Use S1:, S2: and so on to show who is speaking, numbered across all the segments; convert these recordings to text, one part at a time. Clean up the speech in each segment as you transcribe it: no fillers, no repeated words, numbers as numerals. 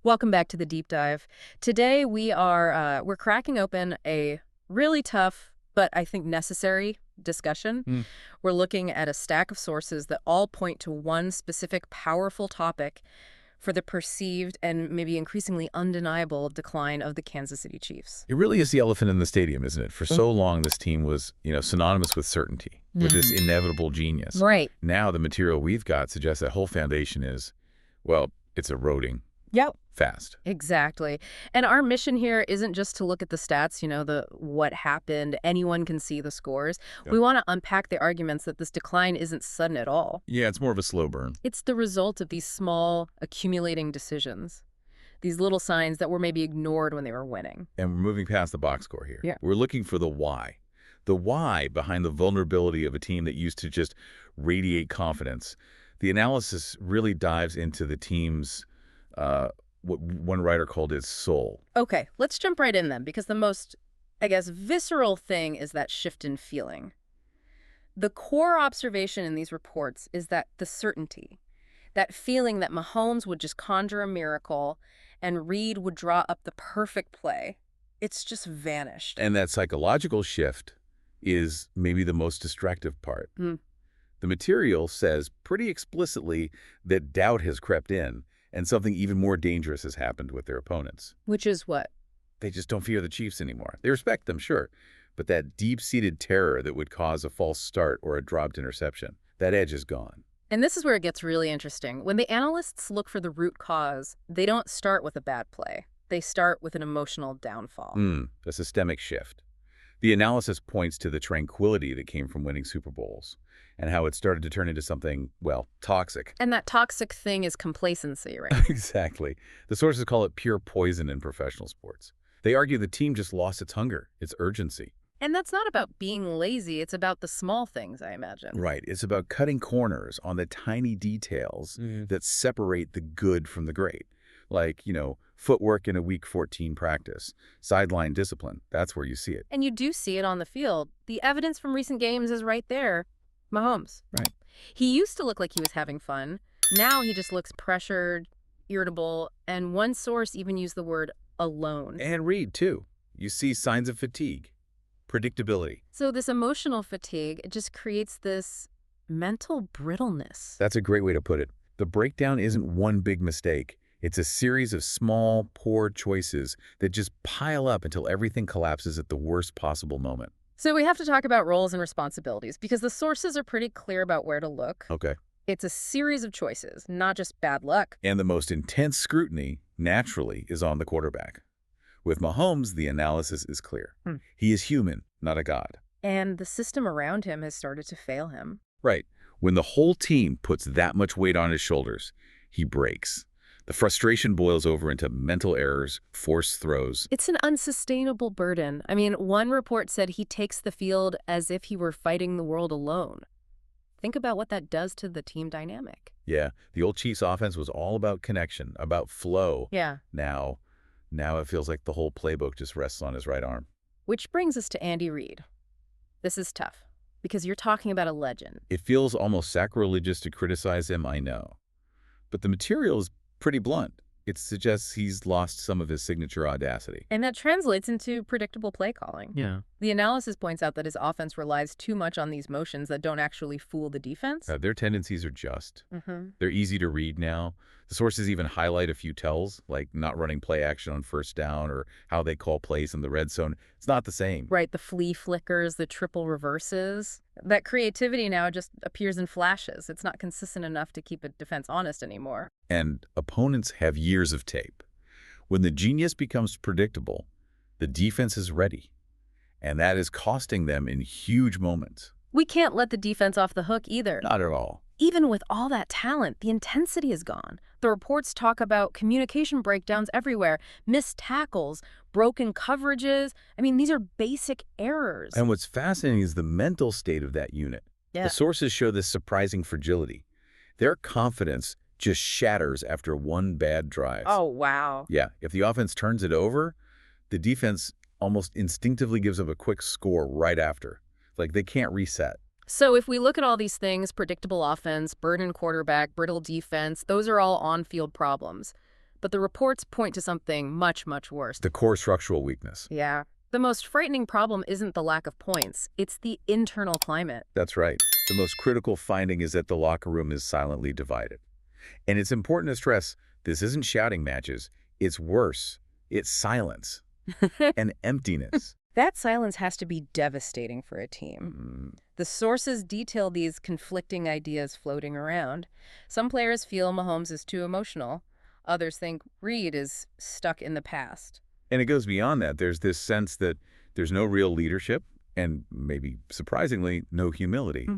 S1: Welcome back to the deep dive. Today we're cracking open a really tough but I think necessary discussion.
S2: Hmm.
S1: We're looking at a stack of sources that all point to one specific powerful topic for the perceived and maybe increasingly undeniable decline of the Kansas City Chiefs.
S2: It really is the elephant in the stadium, isn't it? For so long, this team was, synonymous with certainty, with this inevitable genius.
S1: Right.
S2: Now, the material we've got suggests that whole foundation is, well, it's eroding
S1: Yep.
S2: fast.
S1: Exactly. And our mission here isn't just to look at the stats, the what happened. Anyone can see the scores.
S2: Yep.
S1: We want to unpack the arguments that this decline isn't sudden at all.
S2: Yeah, it's more of a slow burn.
S1: It's the result of these small, accumulating decisions. These little signs that were maybe ignored when they were winning.
S2: And we're moving past the box score here.
S1: Yeah.
S2: We're looking for the why. The why behind the vulnerability of a team that used to just radiate confidence. The analysis really dives into the team's what one writer called its soul.
S1: Okay, let's jump right in then, because the most, visceral thing is that shift in feeling. The core observation in these reports is that the certainty, that feeling that Mahomes would just conjure a miracle and Reid would draw up the perfect play, it's just vanished.
S2: And that psychological shift is maybe the most destructive part.
S1: Mm.
S2: The material says pretty explicitly that doubt has crept in, and something even more dangerous has happened with their opponents.
S1: Which is what?
S2: They just don't fear the Chiefs anymore. They respect them, sure, but that deep-seated terror that would cause a false start or a dropped interception, that edge is gone.
S1: And this is where it gets really interesting. When the analysts look for the root cause, they don't start with a bad play. They start with an emotional downfall.
S2: A systemic shift. The analysis points to the tranquility that came from winning Super Bowls and how it started to turn into something, well, toxic.
S1: And that toxic thing is complacency, right?
S2: Exactly. The sources call it pure poison in professional sports. They argue the team just lost its hunger, its urgency.
S1: And that's not about being lazy. It's about the small things, I imagine.
S2: Right. It's about cutting corners on the tiny details that separate the good from the great. Like, footwork in a week 14 practice, sideline discipline. That's where you see it.
S1: And you do see it on the field. The evidence from recent games is right there. Mahomes.
S2: Right.
S1: He used to look like he was having fun. Now he just looks pressured, irritable, and one source even used the word alone.
S2: And Reid, too. You see signs of fatigue, predictability.
S1: So this emotional fatigue, it just creates this mental brittleness.
S2: That's a great way to put it. The breakdown isn't one big mistake. It's a series of small, poor choices that just pile up until everything collapses at the worst possible moment.
S1: So we have to talk about roles and responsibilities because the sources are pretty clear about where to look.
S2: Okay.
S1: It's a series of choices, not just bad luck.
S2: And the most intense scrutiny, naturally, is on the quarterback. With Mahomes, the analysis is clear. He is human, not a god.
S1: And the system around him has started to fail him.
S2: Right. When the whole team puts that much weight on his shoulders, he breaks. The frustration boils over into mental errors, forced throws.
S1: It's an unsustainable burden. One report said he takes the field as if he were fighting the world alone. Think about what that does to the team dynamic.
S2: Yeah, the old Chiefs offense was all about connection, about flow.
S1: Yeah.
S2: Now it feels like the whole playbook just rests on his right arm.
S1: Which brings us to Andy Reid. This is tough, because you're talking about a legend.
S2: It feels almost sacrilegious to criticize him, I know. But the material is pretty blunt. It suggests he's lost some of his signature audacity.
S1: And that translates into predictable play calling.
S2: Yeah.
S1: The analysis points out that his offense relies too much on these motions that don't actually fool the defense.
S2: Their tendencies are just. They're easy to read now. The sources even highlight a few tells, like not running play action on first down or how they call plays in the red zone. It's not the same.
S1: Right, the flea flickers, the triple reverses. That creativity now just appears in flashes. It's not consistent enough to keep a defense honest anymore.
S2: And opponents have years of tape. When the genius becomes predictable, the defense is ready. And that is costing them in huge moments.
S1: We can't let the defense off the hook either.
S2: Not at all.
S1: Even with all that talent, the intensity is gone. The reports talk about communication breakdowns everywhere, missed tackles, broken coverages. These are basic errors.
S2: And what's fascinating is the mental state of that unit.
S1: Yeah.
S2: The sources show this surprising fragility. Their confidence just shatters after one bad drive.
S1: Oh, wow.
S2: Yeah, if the offense turns it over, the defense almost instinctively gives up a quick score right after. Like they can't reset.
S1: So if we look at all these things, predictable offense, burdened quarterback, brittle defense, those are all on-field problems. But the reports point to something much, much worse.
S2: The core structural weakness.
S1: Yeah. The most frightening problem isn't the lack of points, it's the internal climate.
S2: That's right. The most critical finding is that the locker room is silently divided. And it's important to stress, this isn't shouting matches. It's worse. It's silence and emptiness.
S1: That silence has to be devastating for a team. The sources detail these conflicting ideas floating around. Some players feel Mahomes is too emotional. Others think Reid is stuck in the past.
S2: And it goes beyond that. There's this sense that there's no real leadership and maybe surprisingly, no humility.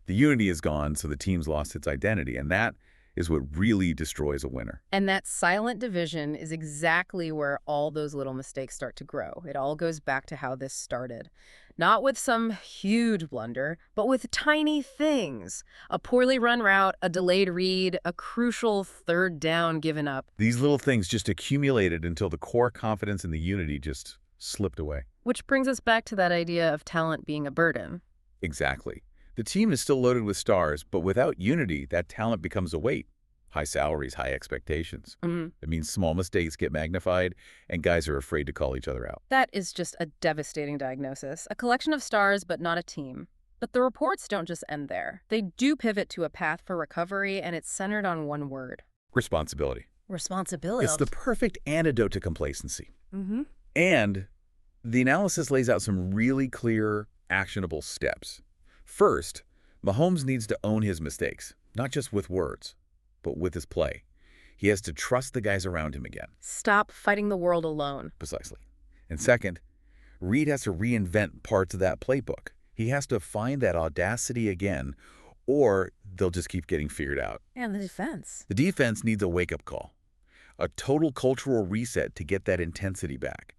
S2: The unity is gone, so the team's lost its identity. And that is what really destroys a winner.
S1: And that silent division is exactly where all those little mistakes start to grow. It all goes back to how this started. Not with some huge blunder, but with tiny things. A poorly run route, a delayed read, a crucial third down given up.
S2: These little things just accumulated until the core confidence and the unity just slipped away.
S1: Which brings us back to that idea of talent being a burden.
S2: Exactly. The team is still loaded with stars, but without unity, that talent becomes a weight. High salaries, high expectations. It means small mistakes get magnified, and guys are afraid to call each other out.
S1: That is just a devastating diagnosis. A collection of stars, but not a team. But the reports don't just end there. They do pivot to a path for recovery, and it's centered on one word.
S2: Responsibility.
S1: Responsibility.
S2: It's the perfect antidote to complacency. And the analysis lays out some really clear, actionable steps. First, Mahomes needs to own his mistakes, not just with words, but with his play. He has to trust the guys around him again.
S1: Stop fighting the world alone.
S2: Precisely. And second, Reid has to reinvent parts of that playbook. He has to find that audacity again, or they'll just keep getting figured out.
S1: And the defense.
S2: The defense needs a wake-up call, a total cultural reset to get that intensity back.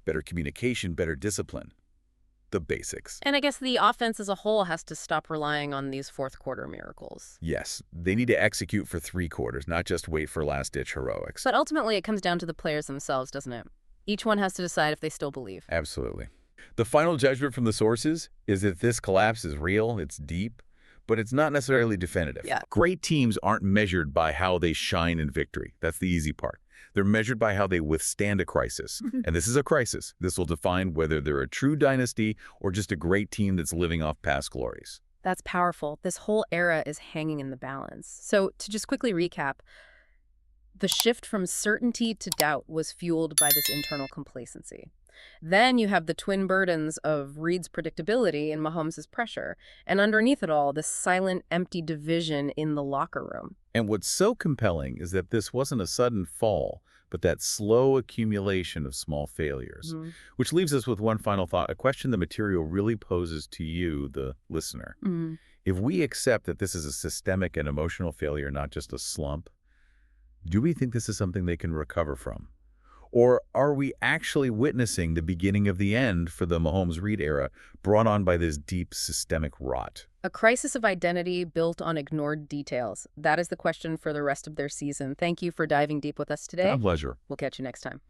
S2: Better communication, better discipline. The basics.
S1: And I guess the offense as a whole has to stop relying on these fourth quarter miracles.
S2: Yes, they need to execute for 3 quarters, not just wait for last-ditch heroics.
S1: But ultimately, it comes down to the players themselves, doesn't it? Each one has to decide if they still believe.
S2: Absolutely. The final judgment from the sources is that this collapse is real, it's deep, but it's not necessarily definitive.
S1: Yeah.
S2: Great teams aren't measured by how they shine in victory. That's the easy part. They're measured by how they withstand a crisis. And this is a crisis. This will define whether they're a true dynasty or just a great team that's living off past glories.
S1: That's powerful. This whole era is hanging in the balance. So to just quickly recap, the shift from certainty to doubt was fueled by this internal complacency. Then you have the twin burdens of Reid's predictability and Mahomes' pressure, and underneath it all, this silent, empty division in the locker room.
S2: And what's so compelling is that this wasn't a sudden fall, but that slow accumulation of small failures. Which leaves us with one final thought, a question the material really poses to you, the listener. If we accept that this is a systemic and emotional failure, not just a slump, do we think this is something they can recover from? Or are we actually witnessing the beginning of the end for the Mahomes-Reid era brought on by this deep systemic rot?
S1: A crisis of identity built on ignored details. That is the question for the rest of their season. Thank you for diving deep with us today.
S2: My pleasure.
S1: We'll catch you next time.